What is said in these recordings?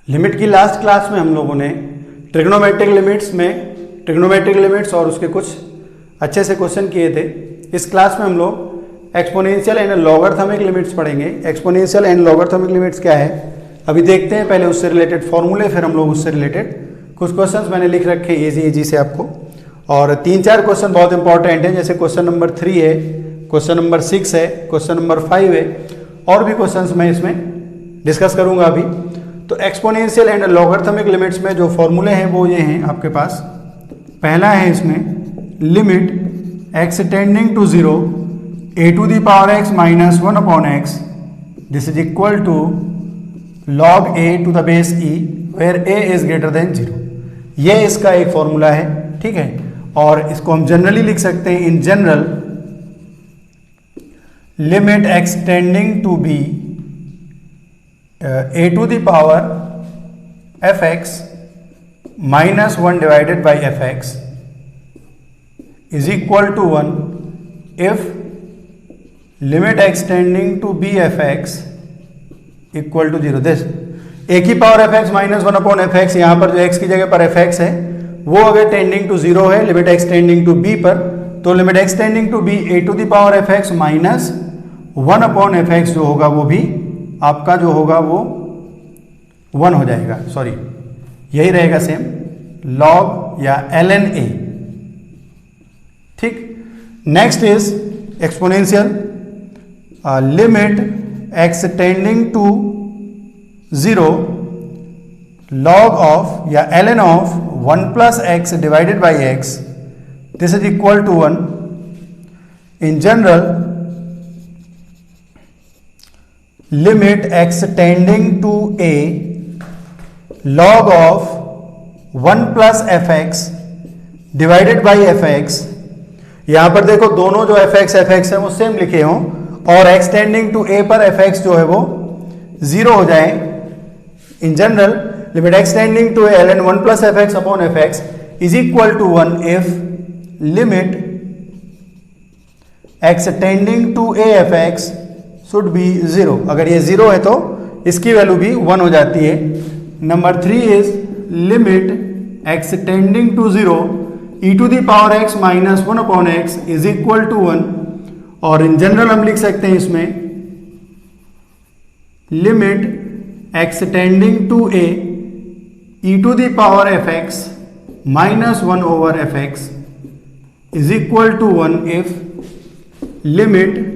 Limit की last class में हम लोगों ने ट्रिग्नोमेट्रिक लिमिट्स और उसके कुछ अच्छे से क्वेश्चन किए थे। इस क्लास में हम लोग एक्सपोनेंशियल एंड लॉगरिथमिक लिमिट्स पढ़ेंगे। एक्सपोनेंशियल एंड लॉगरिथमिक लिमिट्स क्या है अभी देखते हैं। पहले उससे रिलेटेड फॉर्मूले, फिर हम लोग उससे रिलेटेड कुछ क्वेश्चंस मैंने लिख रखे इजी से आपको, और 3-4 क्वेश्चन बहुत इंपॉर्टेंट हैं, जैसे क्वेश्चन नंबर 3 है, क्वेश्चन नंबर 6 है, क्वेश्चन नंबर 5 है, और भी क्वेश्चंस मैं इसमें डिस्कस करूंगा अभी। तो एक्सपोनेंशियल एंड लॉगरिथमिक लिमिट्स में जो फॉर्मूले हैं वो ये हैं आपके पास। पहला है इसमें limit x tending to 0 a to the power x minus 1 upon x, this is equal to log a to the base e where a is greater than 0। ये इसका एक फॉर्मूला है, ठीक है। और इसको हम जनरली लिख सकते हैं, in general limit x tending to b a to the power fx minus 1 divided by fx is equal to 1 if limit x tending to b fx equal to 0। This a की power fx minus 1 upon fx, यहाँ पर जो x की जगह पर fx है वो अगर टेंडिंग टू 0 है, limit x tending to b पर, तो limit x tending to b a to the power fx minus 1 upon fx जो होगा वो भी आपका जो होगा वो 1 हो जाएगा, सॉरी यही रहेगा सेम, log या ln a, ठीक। Next is exponential limit x tending to 0 log of या ln of 1 plus x divided by x, this is equal to 1। In general limit x tending to a log of 1 plus fx divided by fx, यहां पर देखो दोनों जो fx है वो same लिखे हों, और x टेंडिंग टू a पर fx जो है वो 0 हो जाए। In general limit x tending to a ln 1 plus fx upon fx is equal to 1 if limit x tending to a fx should be 0। अगर ये 0 है तो इसकी वैल्यू भी 1 हो जाती है। Number 3 is limit x tending to 0 e to the power x minus 1 upon x is equal to 1, और इन जनरल हम लिख सकते हैं इसमें limit x tending to a e to the power fx minus 1 over fx is equal to 1 if limit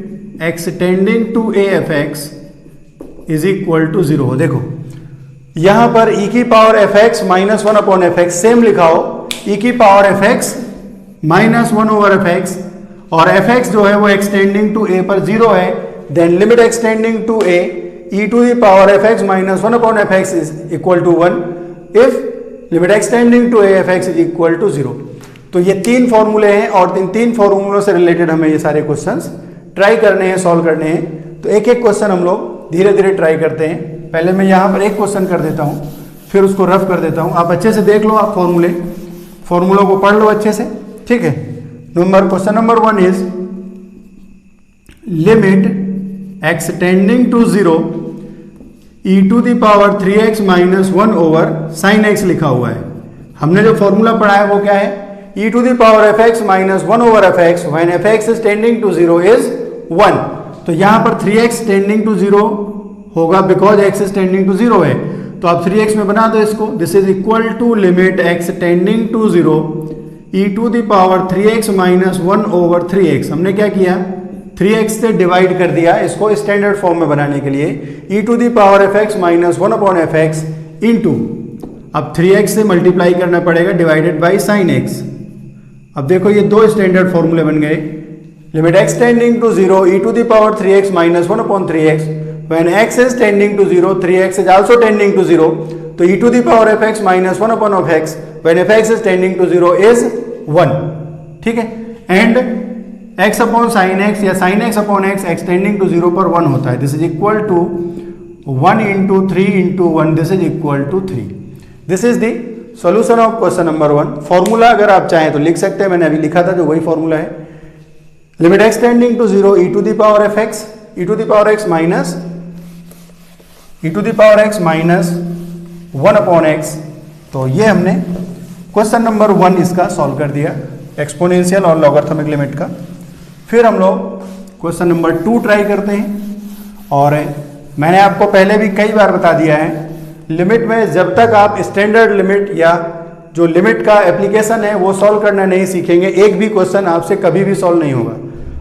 x tending to a fx is equal to 0 हो। देखो यहां पर e की power fx minus 1 upon fx same लिखा हो, e की power fx minus 1 over fx, और fx जो है वो x टेंडिंग टू a पर 0 है, then limit x tending to a e to the power fx minus 1 upon fx is equal to 1 if limit x tending to a fx is equal to 0। तो ये 3 फॉर्मूले हैं, और इन 3 फॉर्मूलों से related हमें ये सारे क्वेश्चंस ट्राई करने हैं, सॉल्व करने हैं। तो एक एक क्वेश्चन हम लोग धीरे धीरे ट्राई करते हैं। पहले मैं यहाँ पर एक क्वेश्चन कर देता हूँ, फिर उसको रफ कर देता हूँ। आप अच्छे से देख लो, आप फॉर्मूलों को पढ़ लो अच्छे से, ठीक है। Question number 1 is limit x tending to 0 e to the power 3x minus 1 over sine x लिखा हुआ है। हमने जो फॉर्मूला पढ़ा है वो क्या है, e to the power fx minus 1 over fx when fx is tending to 0 is 1। तो यहां पर 3x टेंडिंग टू 0 होगा because x is tending to 0 है, तो आप 3x में बना दो इसको। This is equal to limit x tending to 0 e to the power 3x minus 1 over 3x। हमने क्या किया, 3x से डिवाइड कर दिया इसको स्टैंडर्ड फॉर्म में बनाने के लिए, e to the power fx minus 1 upon fx into, अब 3x से मल्टीप्लाई करना पड़ेगा डिवाइडेड बाई साइन x। अब देखो ये 2 स्टैंडर्ड फॉर्मूले बन गए। Limit x tending to 0 e to the power 3x minus 1 upon 3x when x is tending to 0 3x is also tending to 0, तो e to the power fx minus 1 upon fx when fx is tending to 0 is 1, ठीक है। And x upon sine x या sine x upon x tending to 0 पर 1 होता है। This is equal to 1 into 3 into 1, this is equal to 3। This is the solution of question number 1। Formula अगर आप चाहें तो लिख सकते हैं, मैंने अभी लिखा था जो वही फॉर्मूला है। Limit x tending to 0 e to the power fx e to the power x minus 1/x। तो ये हमने क्वेश्चन नंबर 1 इसका सॉल्व कर दिया, एक्सपोनेंशियल और लॉगरिथमिक लिमिट का। फिर हम लोग क्वेश्चन नंबर 2 ट्राई करते हैं। और मैंने आपको पहले भी कई बार बता दिया है, लिमिट में जब तक आप स्टैंडर्ड लिमिट या जो लिमिट का एप्लीकेशन है वो सॉल्व करना नहीं सीखेंगे, एक भी क्वेश्चन आपसे कभी भी सॉल्व नहीं होगा।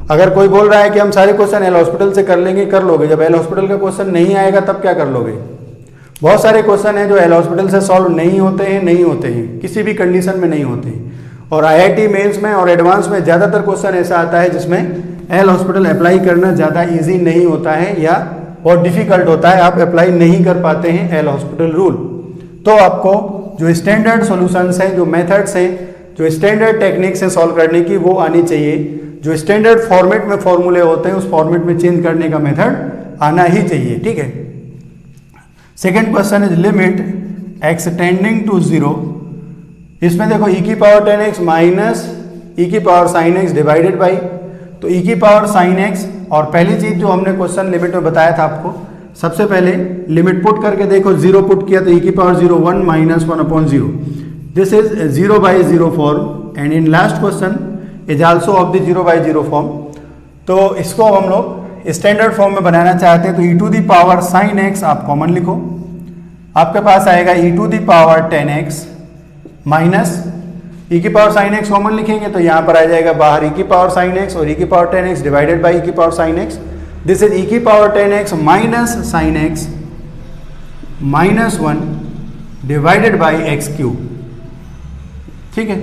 अगर कोई बोल रहा है कि हम सारे क्वेश्चन एल हॉस्पिटल से कर लेंगे, कर लोगे। जब एल हॉस्पिटल का क्वेश्चन नहीं आएगा तब क्या कर लोगे? बहुत सारे क्वेश्चन हैं जो एल हॉस्पिटल से सॉल्व नहीं होते हैं, किसी भी कंडीशन में नहीं होते हैं। और IIT मेंस में और एडवांस में ज़्यादातर क्वेश्चन ऐसा आता है जिसमें एल हॉस्पिटल अप्लाई करना ज़्यादा ईजी नहीं होता है या बहुत डिफिकल्ट होता है, आप अप्लाई नहीं कर पाते हैं एल हॉस्पिटल रूल। तो आपको जो स्टैंडर्ड सॉल्यूशंस हैं, जो मेथड्स हैं, जो स्टैंडर्ड टेक्निक्स हैं सॉल्व करने की, वो आनी चाहिए। जो स्टैंडर्ड फॉर्मेट में फॉर्मूले होते हैं उस फॉर्मेट में चेंज करने का मेथड आना ही चाहिए, ठीक है। Second question is limit x tending to 0। इसमें देखो e की पावर 10x माइनस e की power sin x divided by, तो e की पावर sin x। और पहली चीज जो हमने क्वेश्चन लिमिट में बताया था आपको, सबसे पहले लिमिट पुट करके देखो, 0 पुट किया तो e की पावर 0 1 minus 1/0। This is 0/0 form and in last question is also of the 0/0 form. तो इसको हम लोग स्टैंडर्ड फॉर्म में बनाना चाहते हैं, तो e to the power sin x आप कॉमन लिखो, आपके पास आएगा e to the power 10x minus e की पावर sin x कॉमन लिखेंगे तो यहाँ पर आ जाएगा बाहर e की पावर sin x और e की power 10x divided by e की power sin x। This is e की power 10x minus sin x minus 1 divided by x cube, ठीक है।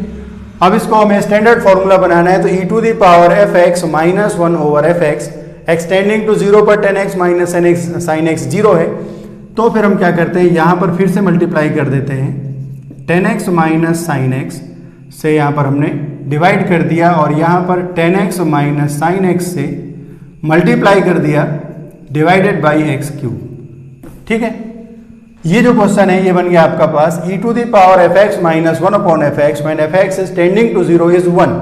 अब इसको हमें स्टैंडर्ड फॉर्मूला बनाना है, तो e to the power fx minus 1 over fx, x tending to 0 पर 10x माइनस sin x 0 है। तो फिर हम क्या करते हैं, यहाँ पर फिर से मल्टीप्लाई कर देते हैं, 10x माइनस sin x से यहाँ पर हमने डिवाइड कर दिया और यहाँ पर 10x माइनस sin x से मल्टीप्लाई कर दिया डिवाइडेड बाई x क्यूब, ठीक है। ये जो क्वेश्चन है ये बन गया आपका पास e to the power fx minus 1/fx when fx is tending to 0 is 1।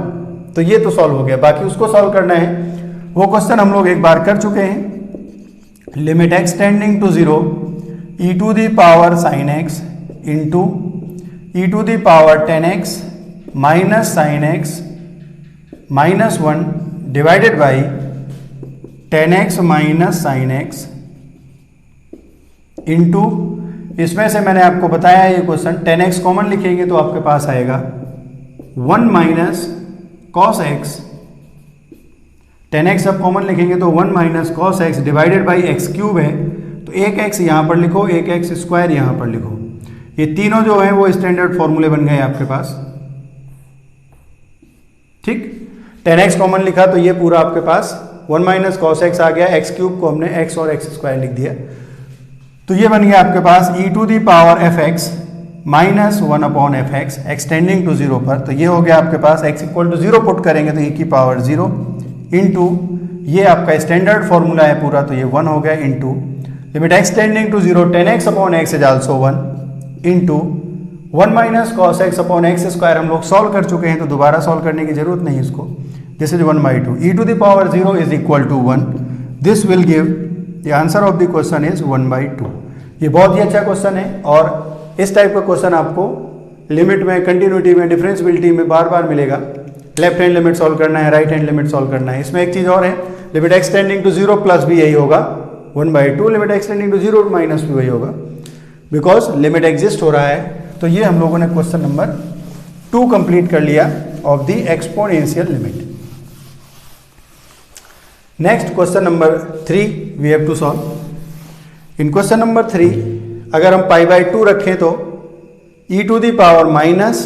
तो ये तो सॉल्व हो गया, बाकी उसको सॉल्व करना है। वो क्वेश्चन हम लोग एक बार कर चुके हैं। Limit x tending to 0 e to the power sin x into e to the power 10x minus sin x minus 1 divided by 10x minus sin x into, इसमें से मैंने आपको बताया ये क्वेश्चन 10x कॉमन लिखेंगे तो आपके पास आएगा 1 माइनस कॉस x, 10x अब कॉमन लिखेंगे तो 1 minus cos x divided by x cube है, तो एक x यहाँ पर लिखो, एक x स्क्वायर यहाँ पर लिखो। ये तीनों जो है वो स्टैंडर्ड फॉर्मूले बन गए आपके पास, ठीक। 10x कॉमन लिखा तो ये पूरा आपके पास 1 माइनस कॉस x आ गया, x क्यूब को हमने x और x स्क्वायर लिख दिया। तो ये बन गया आपके पास e to the power fx minus 1/fx x tending to 0 पर। तो ये हो गया आपके पास x इक्वल टू 0 पुट करेंगे तो e की पावर 0 इंटू, ये आपका स्टैंडर्ड फॉर्मूला है पूरा, तो ये 1 हो गया into limit x tending to 0 10x/x is also 1 into 1 minus cos x upon x square. हम लोग सॉल्व कर चुके हैं तो दोबारा सॉल्व करने की जरूरत नहीं इसको। This is 1/2 e to the power 0 is equal to 1। This will give the answer of the question is 1/2। ये बहुत ही अच्छा क्वेश्चन है और इस टाइप का क्वेश्चन आपको लिमिट में, कंटिन्यूटी में, डिफरेंशियबिलिटी में बार बार मिलेगा। लेफ्ट हैंड लिमिट सॉल्व करना है, राइट हैंड लिमिट सॉल्व करना है। इसमें एक चीज़ और है, limit x tending to 0 plus भी यही होगा 1/2, limit x tending to 0 minus भी वही होगा, बिकॉज लिमिट एग्जिस्ट हो रहा है। तो ये हम लोगों ने क्वेश्चन नंबर 2 कंप्लीट कर लिया of the exponential limit. Next question number 3 we have to solve. In question number 3 अगर हम π/2 रखें तो e to the power minus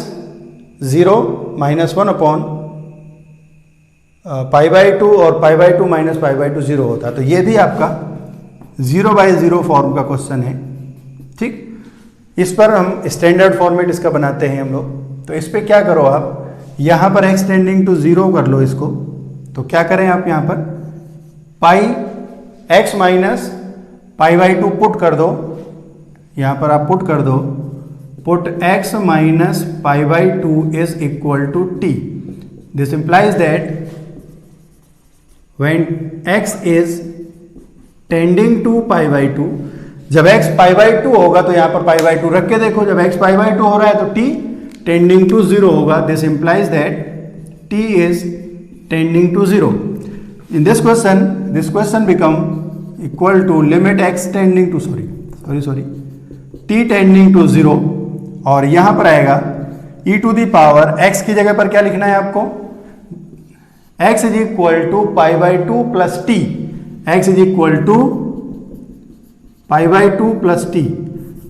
0 minus 1 upon π/2 और π/2 माइनस π/2 0 होता है। तो ये भी आपका 0/0 फॉर्म का क्वेश्चन है, ठीक। इस पर हम स्टैंडर्ड फॉर्मेट इसका बनाते हैं हम लोग। तो इस पर क्या करो आप, यहाँ पर x टेंडिंग टू 0 कर लो इसको। तो क्या करें आप यहाँ पर x माइनस π/2 पुट कर दो, यहाँ पर आप पुट कर दो, put x minus π/2 is equal to t। This implies that when x is tending to π/2, जब x पाई बाई 2 होगा तो यहाँ पर पाई बाई 2 रख के देखो, जब x पाई बाई 2 हो रहा है तो t टेंडिंग टू 0 होगा. This implies that t is tending to 0. In this question become equal to limit x tending to sorry t tending to 0, और यहाँ पर आएगा e to the power x की जगह पर क्या लिखना है आपको, x is equal to pi by 2 plus t. x is equal to pi by 2 plus t.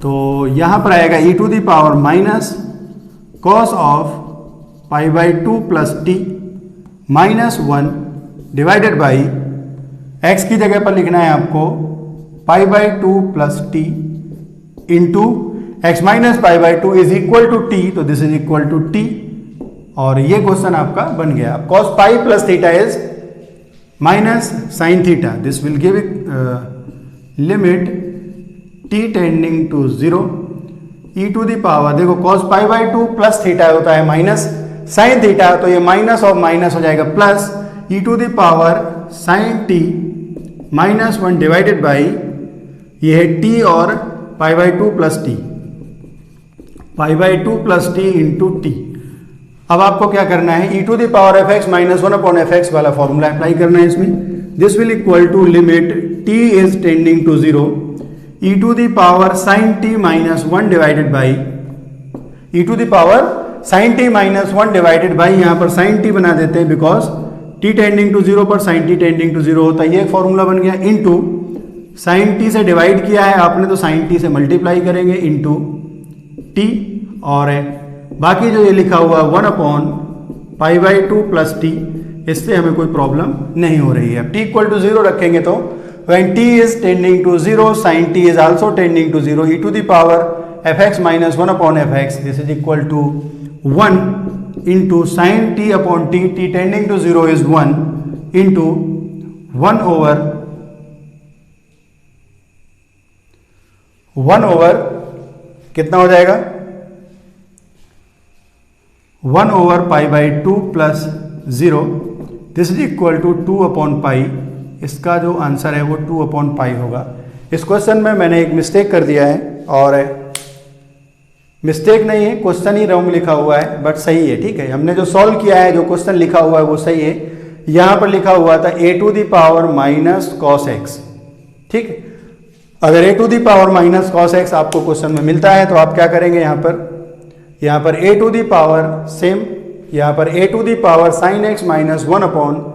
तो यहां पर आएगा e to the power minus cos of pi by 2 plus T minus 1 divided by x की जगह पर लिखना है आपको pi by 2 plus T into x minus pi by 2 is equal to T. तो this is equal to T, और ये question आपका बन गया. Cos pi plus theta is minus sine theta. This will give limit t tending to 0 e to the power, देखो cos pi by 2 plus theta होता है minus sine theta, तो ये माइनस और माइनस हो जाएगा plus e to the power sine t minus 1 divided by ये है t और pi by 2 plus t, pi by 2 plus T into t. अब आपको क्या करना है, e to the power f x minus 1 upon f x वाला formula apply करना है इसमें. This will equal to limit t is tending to 0 e to the power sine t minus 1 divided by e to the power sine t minus 1 divided by, यहाँ पर sign t बना देते हैं because t tending to 0 पर sign t tending to 0 होता है. ये एक फॉर्मूला बन गया. इनटू साइन t से डिवाइड किया है आपने तो साइन t से मल्टीप्लाई करेंगे इंटू t, और बाकी जो ये लिखा हुआ 1 upon pi by 2 plus T, इससे हमें कोई प्रॉब्लम नहीं हो रही है. अब t इक्वल टू 0 रखेंगे तो when t is tending to 0 sin t is also tending to 0 e to the power fx minus 1 upon fx, this is equal to 1 into sin t upon t, t tending to 0 is 1 into 1 over कितना हो जाएगा 1 over pi by 2 plus 0. This is equal to 2 upon pi. इसका जो answer है वो 2 upon पाई होगा. इस question में मैंने एक मिस्टेक कर दिया है, और मिस्टेक नहीं है, क्वेश्चन ही रॉन्ग लिखा हुआ है, बट सही है. ठीक है, हमने जो सॉल्व किया है, जो क्वेश्चन लिखा हुआ है वो सही है. यहाँ पर लिखा हुआ था a to the power minus cos x. ठीक है, अगर a to the power minus cos x आपको क्वेश्चन में मिलता है तो आप क्या करेंगे, यहाँ पर a to the power same, यहाँ पर a to the power sine x minus 1 upon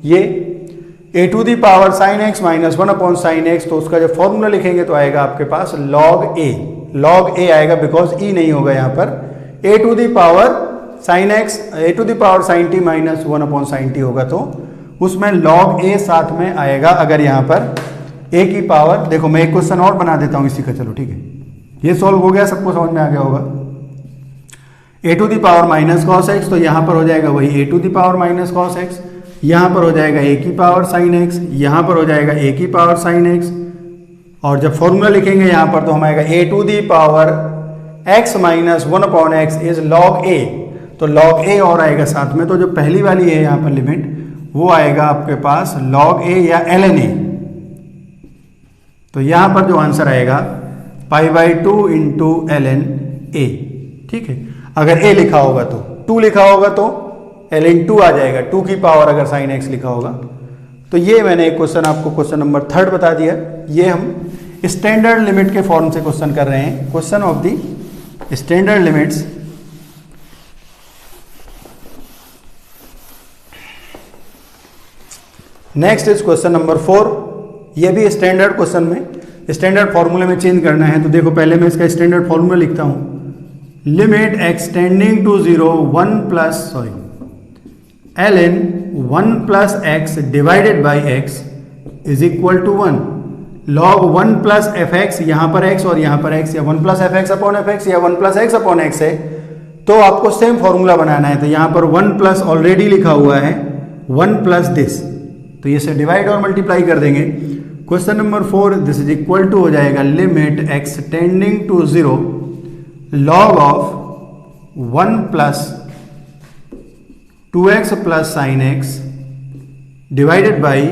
ये a to the power sine x minus 1 upon sine x, तो उसका जब फॉर्मूला लिखेंगे तो आएगा आपके पास log a आएगा, बिकॉज e नहीं होगा यहाँ पर. a to the power sine x, a to the power sine t minus 1 upon sine t होगा, तो उसमें log a साथ में आएगा. अगर यहाँ पर a की पावर, देखो मैं एक क्वेश्चन और बना देता हूँ इसी का, चलो ठीक है, ये सॉल्व हो गया, सबको समझ में आ गया होगा. a to the power minus cos x, तो यहाँ पर हो जाएगा वही a to the power minus cos x, यहाँ पर हो जाएगा a की पावर साइन एक्स, यहाँ पर हो जाएगा a की पावर साइन एक्स, और जब फॉर्मूला लिखेंगे यहाँ पर तो हम आएगा a to the power x minus 1 upon x is log a. तो log a और आएगा साथ में, तो जो पहली वाली है यहाँ पर लिमिट वो आएगा आपके पास log a या ln a. तो यहाँ पर जो आंसर आएगा पाई बाई 2 इंटू ln a. ठीक है, अगर a लिखा होगा तो 2 लिखा होगा तो ln 2 आ जाएगा, 2 की पावर अगर साइन x लिखा होगा. तो ये मैंने एक क्वेश्चन आपको क्वेश्चन नंबर 3 बता दिया. ये हम स्टैंडर्ड लिमिट के फॉर्म से क्वेश्चन कर रहे हैं, question of the standard limits. Next is question number 4. ये भी स्टैंडर्ड क्वेश्चन में स्टैंडर्ड फॉर्मूले में चेंज करना है. तो देखो पहले मैं इसका स्टैंडर्ड फॉर्मूला लिखता हूं. Limit x tending to 0 ln 1 plus x divided by x is equal to 1 log 1 plus f x, यहाँ पर x और यहाँ पर x, या 1 plus f x upon f x या 1 प्लस एक्स अपॉन एक्स है, तो आपको सेम फॉर्मूला बनाना है. तो यहाँ पर 1 प्लस ऑलरेडी लिखा हुआ है, 1 प्लस दिस, तो ये से डिवाइड और मल्टीप्लाई कर देंगे. Question number 4, this is equal to हो जाएगा limit x tending to 0 log of 1 plus 2x plus sine x divided by,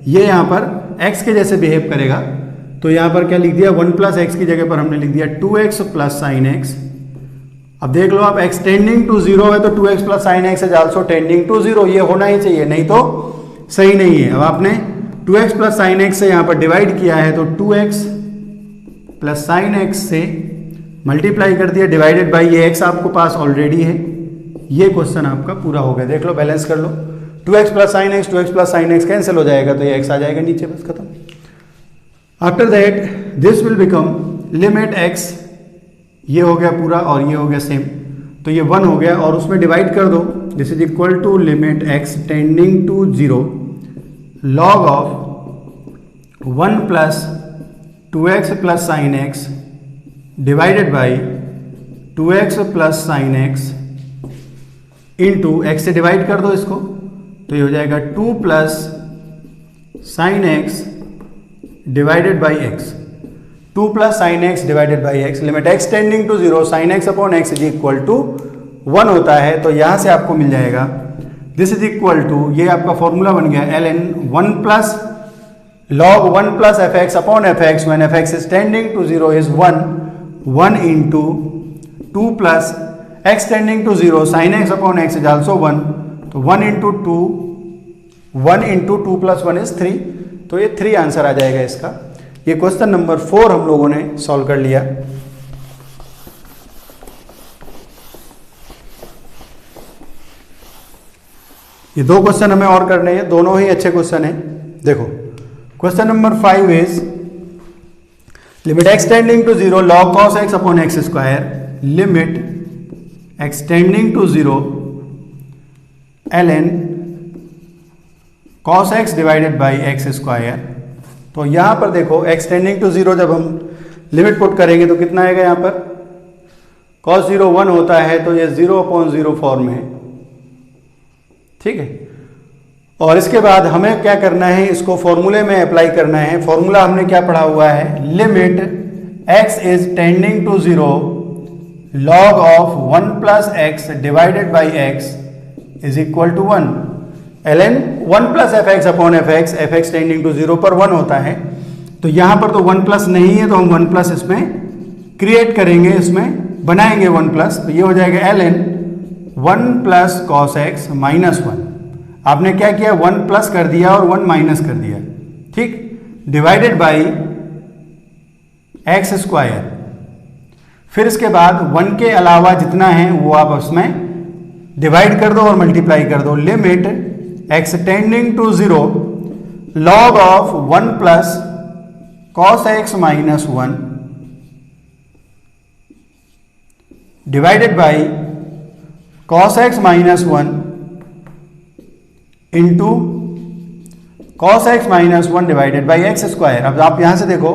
ये यहाँ पर x के जैसे बिहेव करेगा तो यहाँ पर क्या लिख दिया, 1 प्लस एक्स की जगह पर हमने लिख दिया 2x प्लस साइन एक्स। अब देख लो आप, एक्स टेंडिंग टू जीरो है तो 2x plus sine x is also tending to zero, ये होना ही चाहिए, नहीं तो सही नहीं है। अब आपने 2x प्लस साइन एक्स से यहाँ पर डिवाइड किया है तो 2x प्लस साइन एक्स से मल्टीप्लाई कर दिया, डिवाइडेड बाई ये x आपको पास ऑलरेडी है। ये क्वेश्चन आपका पूरा हो गया। देख लो, बैलेंस कर लो, 2x plus sine x, 2x plus sine x cancel हो जाएगा तो ये x आ जाएगा नीचे, बस खत्म। After that this will become limit x, ये हो गया पूरा और ये हो गया सेम, तो ये 1 हो गया और उसमें डिवाइड कर दो। This is equal to limit x tending to 0 log of 1 plus 2x plus sine x divided by 2x plus sine x into x से डिवाइड कर दो इसको, तो ये हो जाएगा 2 plus sine x divided by x, 2 plus sine x divided by x, limit x tending to 0 sine x upon x is equal to 1 होता है। तो यहां से आपको मिल जाएगा दिस इज इक्वल टू, ये आपका फॉर्मूला बन गया ln 1 plus log 1 plus f x upon f x when f x is tending to 0 is 1 into 2 plus x tending to 0 sine x upon x is also 1, तो 1 into 2 plus 1 is 3, तो ये 3 answer आ जाएगा इसका। ये question number 4 हम लोगों ने solve कर लिया। ये 2 क्वेश्चन हमें और करने हैं, दोनों ही अच्छे क्वेश्चन हैं। देखो question number 5 is limit x tending to 0 log cos x upon x square, limit x tending to 0 ln cos x divided by x square. तो यहां पर देखो x टेंडिंग टू 0 जब हम लिमिट पुट करेंगे तो कितना आएगा, यहां पर cos 0 1 होता है तो ये 0/0 फॉर्म है, ठीक है। और इसके बाद हमें क्या करना है, इसको फॉर्मूले में अप्लाई करना है। फॉर्मूला हमने क्या पढ़ा हुआ है, limit x is tending to 0 log of 1 plus x divided by x is equal to 1 ln 1 plus f x upon f x tending to 0 पर 1 होता है। तो यहां पर तो 1 प्लस नहीं है तो हम 1 प्लस इसमें क्रिएट करेंगे, इसमें बनाएंगे 1 प्लस, तो ये हो जाएगा ln 1 plus cos x minus 1। आपने क्या किया, 1 प्लस कर दिया और 1 माइनस कर दिया, ठीक, डिवाइडेड बाई एक्स स्क्वायर। फिर इसके बाद 1 के अलावा जितना है वो आप उसमें डिवाइड कर दो और मल्टीप्लाई कर दो। Limit x tending to 0 log of 1 plus cos x minus 1 divided by cos x minus 1 into cos x minus 1 divided by x square. अब आप यहां से देखो,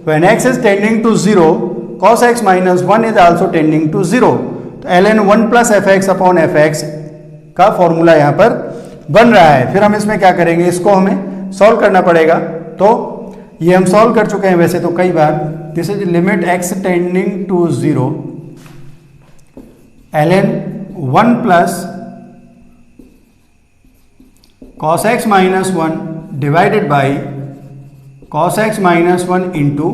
when x is tending to 0 cos x minus 1 is also tending to 0, तो ln 1 plus f x upon f x का formula यहां पर बन रहा है। फिर हम इसमें क्या करेंगे, इसको हमें सॉल्व करना पड़ेगा। तो ये हम सॉल्व कर चुके हैं वैसे तो कई बार। This is limit x tending to 0 ln 1 plus cos x minus 1 divided by cos x minus 1 into,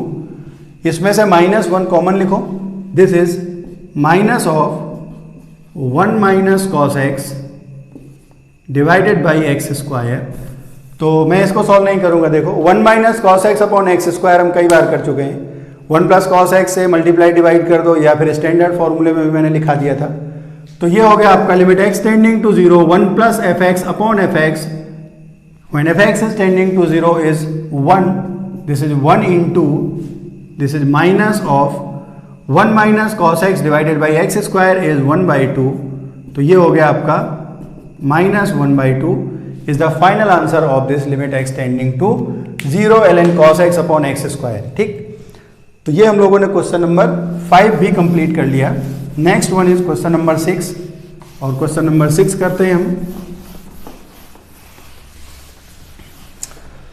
इसमें से माइनस 1 कॉमन लिखो, this is minus of 1 minus cos x divided by x square. तो मैं इसको सॉल्व नहीं करूंगा, देखो 1 minus cos X upon x square हम कई बार कर चुके हैं। 1 प्लस कॉस एक्स से मल्टीप्लाई डिवाइड कर दो, या फिर स्टैंडर्ड फॉर्मूले में भी मैंने लिखा दिया था। तो ये हो गया आपका limit x tending to 0 1 plus f x upon f x when f x is tending to 0 is 1, this is 1 into this is minus of 1 minus cos x divided by x square is 1/2। तो ये हो गया आपका minus 1/2 is the final answer of this limit x tending to 0 ln cos x upon x square, ठीक। तो ये हम लोगों ने क्वेश्चन नंबर 5 भी कंप्लीट कर लिया। Next one is question number 6, और क्वेश्चन नंबर 6 करते हैं हम।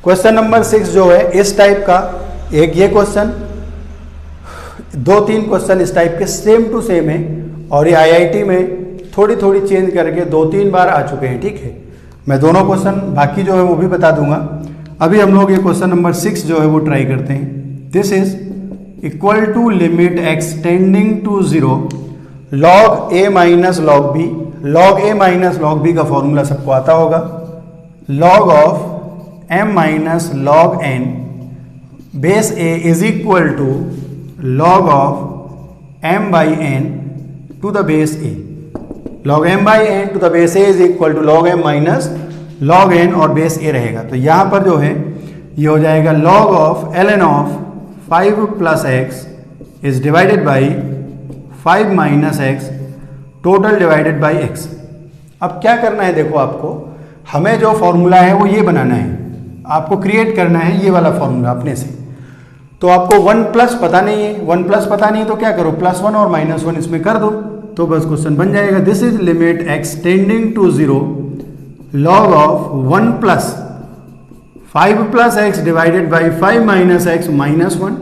क्वेश्चन नंबर 6 जो है इस टाइप का, एक ये क्वेश्चन, 2-3 क्वेश्चन इस टाइप के सेम टू सेम है, और ये आईआईटी में थोड़ी थोड़ी चेंज करके 2-3 बार आ चुके हैं, ठीक है। मैं दोनों क्वेश्चन बाकी जो है वो भी बता दूंगा। अभी हम लोग ये क्वेश्चन नंबर 6 जो है वो ट्राई करते हैं। This is equal to limit x tending to 0 log a minus log b. Log a minus log b का फॉर्मूला सबको आता होगा, log of m minus log n base a is equal to log of m by n to the base a. Log m by n to the base a is equal to log m minus log n और base a रहेगा। तो यहाँ पर जो है ये हो जाएगा log of l n of 5 plus x is divided by 5 minus x total divided by x. अब क्या करना है, देखो आपको हमें जो फॉर्मूला है वो ये बनाना है, आपको क्रिएट करना है ये वाला फॉर्मूला अपने से। तो आपको 1 प्लस पता नहीं है, 1 प्लस पता नहीं है तो क्या करो, +1 और -1 इसमें कर दो तो बस क्वेश्चन बन जाएगा। This is limit x tending to 0 log of 1 plus 5 plus x divided by 5 minus x -1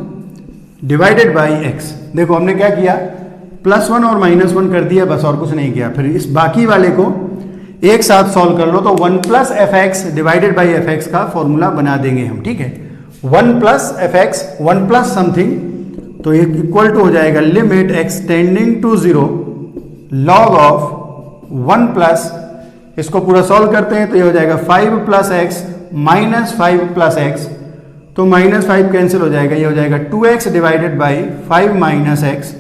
divided by x. देखो हमने क्या किया, +1 और -1 कर दिया बस, और कुछ नहीं किया। फिर इस बाकी वाले को एक साथ सॉल्व कर लो तो 1 plus f x divided by f x का फॉर्मूला बना देंगे हम, ठीक है। 1 plus f x 1 plus something तो इक्वल टू हो जाएगा limit x tending to 0 log of 1 plus, इसको पूरा सॉल्व करते हैं तो ये हो जाएगा 5 plus x minus 5 plus x, तो -5 कैंसिल हो जाएगा, ये हो जाएगा 2x divided by 5 minus x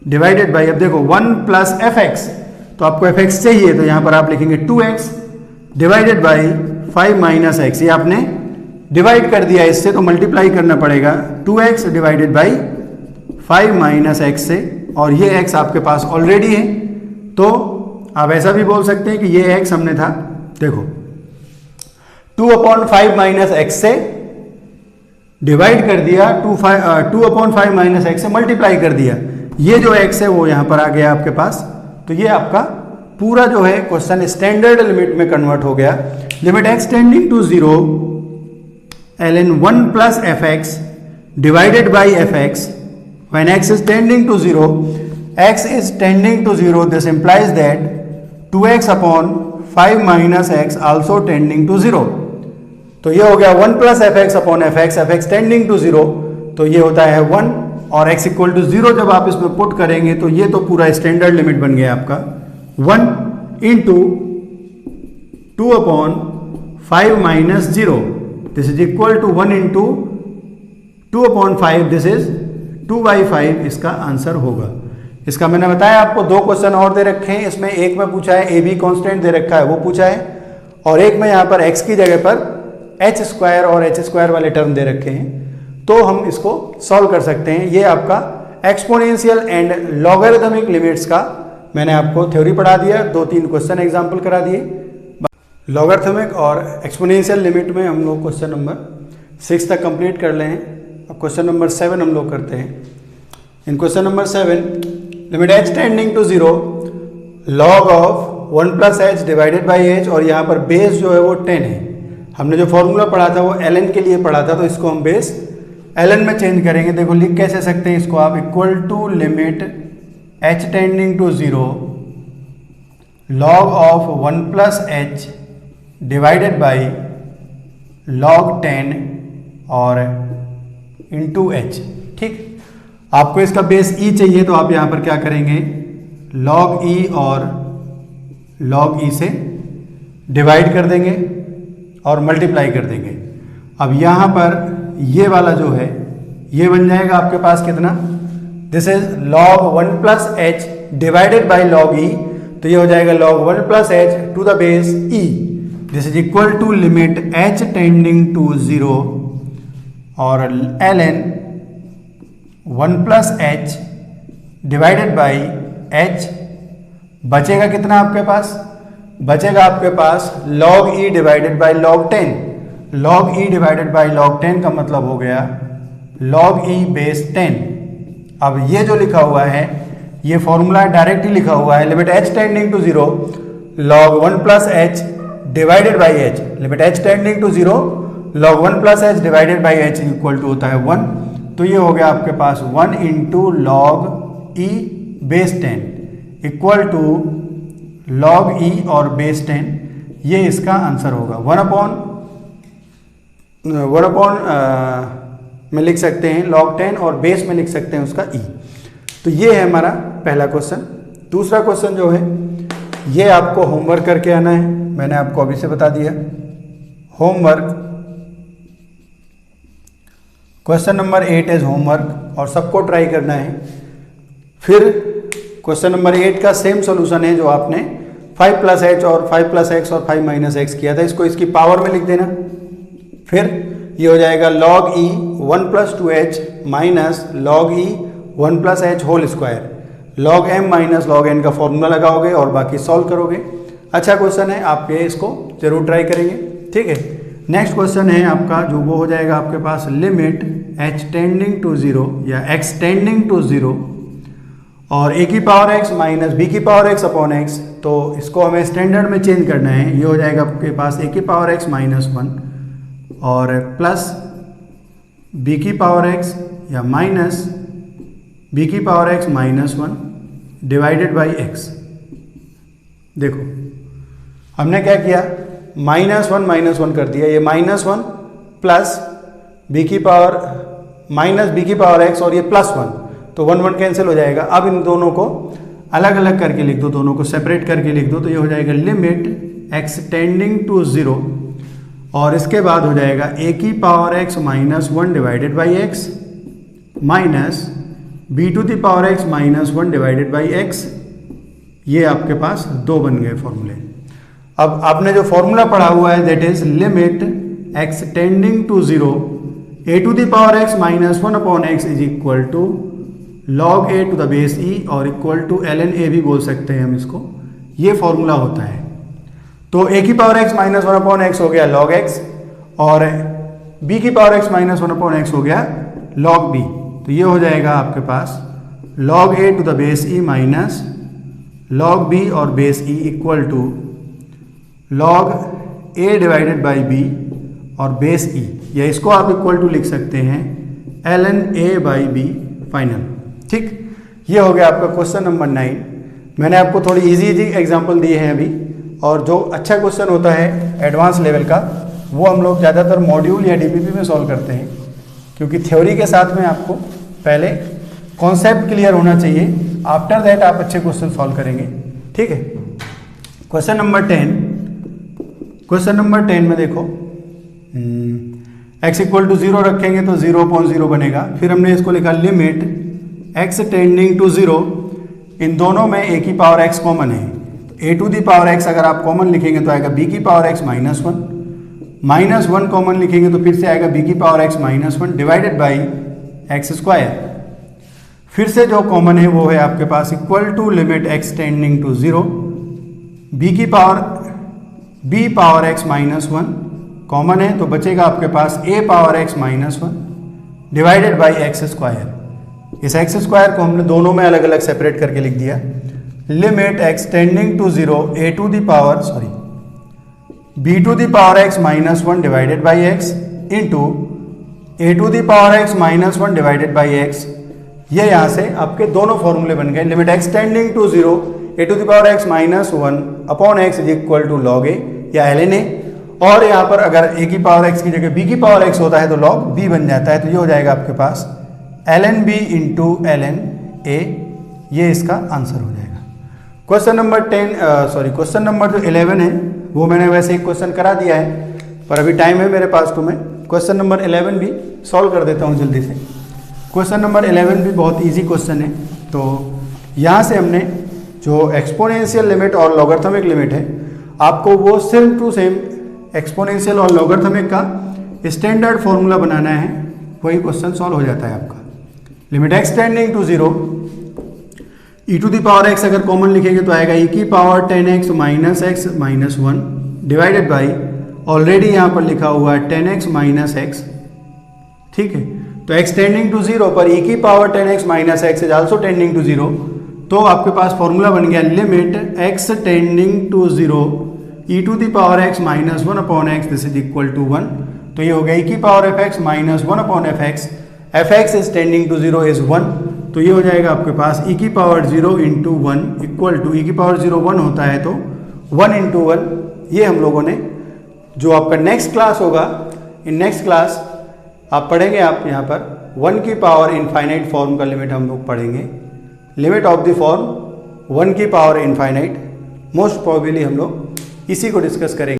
divided by, अब देखो 1 प्लस एफ एक्स तो आपको एफ एक्स चाहिए तो यहाँ पर आप लिखेंगे 2x divided by 5 minus x. ये आपने डिवाइड कर दिया इससे तो मल्टीप्लाई करना पड़ेगा 2x divided by 5 minus x से, और ये x आपके पास ऑलरेडी है तो आप ऐसा भी बोल सकते हैं कि ये x हमने था, देखो 2/5 माइनस एक्स से डिवाइड कर दिया, 2/5 माइनस एक्स से मल्टीप्लाई कर दिया, ये जो x है वो यहां पर आ गया आपके पास। तो ये आपका पूरा जो है क्वेश्चन स्टैंडर्ड लिमिट में कन्वर्ट हो गया। Limit x tending to 0 ln 1 plus f x divided by f x when x is tending to 0, x is tending to 0, this implies that 2x upon 5 minus x also tending to 0। तो ये हो गया 1 plus f x upon f x tending to 0, तो ये होता है 1 और x equal to 0 जब आप इसमें पुट करेंगे तो ये तो पूरा स्टैंडर्ड लिमिट बन गया आपका 1 into 2/5 minus 0, this is equal to 1 into 2/5, this is 2/5 इसका आंसर होगा। इसका मैंने बताया आपको 2 क्वेश्चन और दे रखे हैं, इसमें एक में पूछा है ए बी कॉन्स्टेंट दे रखा है वो पूछा है, और एक में यहाँ पर x की जगह पर h स्क्वायर और h स्क्वायर वाले टर्म दे रखे हैं, तो हम इसको सॉल्व कर सकते हैं। ये आपका एक्सपोनेंशियल एंड लॉगरिथमिक लिमिट्स का मैंने आपको थ्योरी पढ़ा दिया, 2-3 क्वेश्चन एग्जाम्पल करा दिए। लॉगरिथमिक और एक्सपोनेंशियल लिमिट में हम लोग क्वेश्चन नंबर 6 तक कंप्लीट कर ले हैं। अब क्वेश्चन नंबर 7 हम लोग करते हैं। In question number 7 limit h tending to 0 log of 1 plus H divided by H, और यहाँ पर बेस जो है वो 10 है। हमने जो फॉर्मूला पढ़ा था वो ln के लिए पढ़ा था, तो इसको हम बेस ln में चेंज करेंगे। देखो लिख कैसे सकते हैं इसको आप, equal to limit h tending to 0 log of 1 plus H divided by log 10 और इंटू एच, ठीक। आपको इसका बेस e चाहिए तो आप यहाँ पर क्या करेंगे, log e और log e से डिवाइड कर देंगे और मल्टीप्लाई कर देंगे। अब यहाँ पर ये वाला जो है ये बन जाएगा आपके पास कितना, this is log 1 plus H divided by log e, तो ये हो जाएगा log 1 plus h to the base e, this is equal to limit h tending to 0 और ln 1 plus H divided by h, बचेगा कितना आपके पास, बचेगा आपके पास log e divided by log 10। log e divided by log 10 का मतलब हो गया log e बेस 10। अब ये जो लिखा हुआ है ये फॉर्मूला डायरेक्ट ही लिखा हुआ है, limit h tending to 0 log 1 plus H divided by H, limit h tending to 0 log 1 plus H divided by H equal to होता है 1, तो ये हो गया आपके पास 1 into log E base 10 equal to log E और बेस 10, ये इसका आंसर होगा 1 अपॉन में लिख सकते हैं log 10 और बेस में लिख सकते हैं उसका e। तो ये है हमारा पहला क्वेश्चन। दूसरा क्वेश्चन जो है ये आपको होमवर्क करके आना है, मैंने आपको अभी से बता दिया। Homework question number 8 is homework और सबको ट्राई करना है। फिर क्वेश्चन नंबर 8 का सेम सॉल्यूशन है जो आपने 5 + h और 5 + x और 5 - x किया था, इसको इसकी पावर में लिख देना। फिर ये हो जाएगा log e 1 + 2h minus log e 1 + h whole square, log m माइनस log n का फॉर्मूला लगाओगे और बाकी सॉल्व करोगे। अच्छा क्वेश्चन है, आप ये इसको जरूर ट्राई करेंगे, ठीक है। नेक्स्ट क्वेश्चन है आपका जो वो हो जाएगा आपके पास लिमिट h टेंडिंग टू 0 या x टेंडिंग टू 0 और a की पावर x माइनस b की पावर x अपॉन x। तो इसको हमें स्टैंडर्ड में चेंज करना है। ये हो जाएगा आपके पास a की पावर x माइनस 1 और प्लस b की पावर x या माइनस b की power x minus 1 divided by x। देखो हमने क्या किया, -1 कर दिया, ये -1 प्लस b की पावर माइनस b की पावर x और ये +1, तो 1 1 कैंसिल हो जाएगा। अब इन दोनों को अलग अलग करके लिख दो, दोनों को सेपरेट करके लिख दो, तो ये हो जाएगा लिमिट x टेंडिंग टू 0 और इसके बाद हो जाएगा a की power x minus 1 divided by x minus b to the power x minus 1 divided by x। ये आपके पास दो बन गए फॉर्मूले। अब आपने जो फॉर्मूला पढ़ा हुआ है that is limit x tending to 0 a to the power x minus 1 upon x is equal to log a to the base e और इक्वल टू ln a भी बोल सकते हैं हम इसको। ये फॉर्मूला होता है। तो a की power x minus 1 upon x हो गया log x और b की power x minus 1 upon x हो गया log b। तो ये हो जाएगा आपके पास log a to the base e minus log b और base e equal to log a divided by b और बेस e, या इसको आप इक्वल टू लिख सकते हैं ln a by b final. ठीक, ये हो गया आपका क्वेश्चन नंबर 9। मैंने आपको थोड़ी इजी एग्जांपल दिए हैं अभी, और जो अच्छा क्वेश्चन होता है एडवांस लेवल का वो हम लोग ज़्यादातर मॉड्यूल या डीपीपी में सॉल्व करते हैं, क्योंकि थ्योरी के साथ में आपको पहले कॉन्सेप्ट क्लियर होना चाहिए, आफ्टर दैट आप अच्छे क्वेश्चन सॉल्व करेंगे। ठीक है, क्वेश्चन नंबर 10। क्वेश्चन नंबर 10 में देखो x इक्वल टू 0 रखेंगे तो 0/0 बनेगा। फिर हमने इसको लिखा लिमिट x टेंडिंग टू 0, इन दोनों में a की पावर x कॉमन है, तो a to the power x अगर आप कॉमन लिखेंगे तो आएगा b की power x minus 1, minus 1 common लिखेंगे तो फिर से आएगा b की power x minus 1 divided by x square. फिर से जो कॉमन है वो है आपके पास equal to limit x tending to 0, b power x minus 1 common है तो बचेगा आपके पास a power x minus 1 divided by x square. इस एक्स स्क्वायर को हमने दोनों में अलग अलग सेपरेट करके लिख दिया। Limit x tending to 0 b to the power x minus 1 divided by x into a to the power x minus 1 divided by x। ये यहाँ से आपके दोनों फॉर्मूले बन गए। Limit x tending to 0 a to the power x minus 1 upon x is equal to log a या ln a, और यहाँ पर अगर a की पावर x की जगह b की पावर x होता है तो log b बन जाता है। तो ये हो जाएगा आपके पास ln b into ln a, ये इसका आंसर हो जाएगा। क्वेश्चन नंबर 10 नंबर जो 11 है वो मैंने वैसे एक क्वेश्चन करा दिया है, पर अभी टाइम है मेरे पास तो मैं क्वेश्चन नंबर 11 भी सॉल्व कर देता हूँ जल्दी से। क्वेश्चन नंबर 11 भी बहुत ईजी क्वेश्चन है। तो यहाँ से हमने जो एक्सपोनेंशियल लिमिट और लॉगरिथमिक लिमिट है, आपको वो सेम टू सेम एक्सपोनेंशियल और लॉगरिथमिक का स्टैंडर्ड फॉर्मूला बनाना है, वही क्वेश्चन सॉल्व हो जाता है आपका। Limit x tending to 0 e to the power x अगर कॉमन लिखेंगे तो आएगा e की power 10x minus x minus 1 divided by already यहाँ पर लिखा हुआ है 10x माइनस x। ठीक है, तो x टेंडिंग टू 0 पर e की power 10x minus x is also tending to 0, तो आपके पास फॉर्मूला बन गया limit x tending to 0 e to the power x minus 1 upon x this is equal to 1। तो ये हो गया e की power fx minus 1 upon fx is tending to 0 is 1। तो ये हो जाएगा आपके पास e की पावर 0 इंटू 1 इक्वल टू e की पावर 0 1 होता है तो 1 इंटू 1। ये हम लोगों ने जो आपका नेक्स्ट क्लास होगा, इन नेक्स्ट क्लास आप पढ़ेंगे, आप यहाँ पर 1 की पावर इनफाइनाइट फॉर्म का लिमिट हम लोग पढ़ेंगे, लिमिट ऑफ द फॉर्म 1 की पावर इनफाइनाइट। मोस्ट प्रोबेबली हम लोग इसी को डिस्कस करेंगे।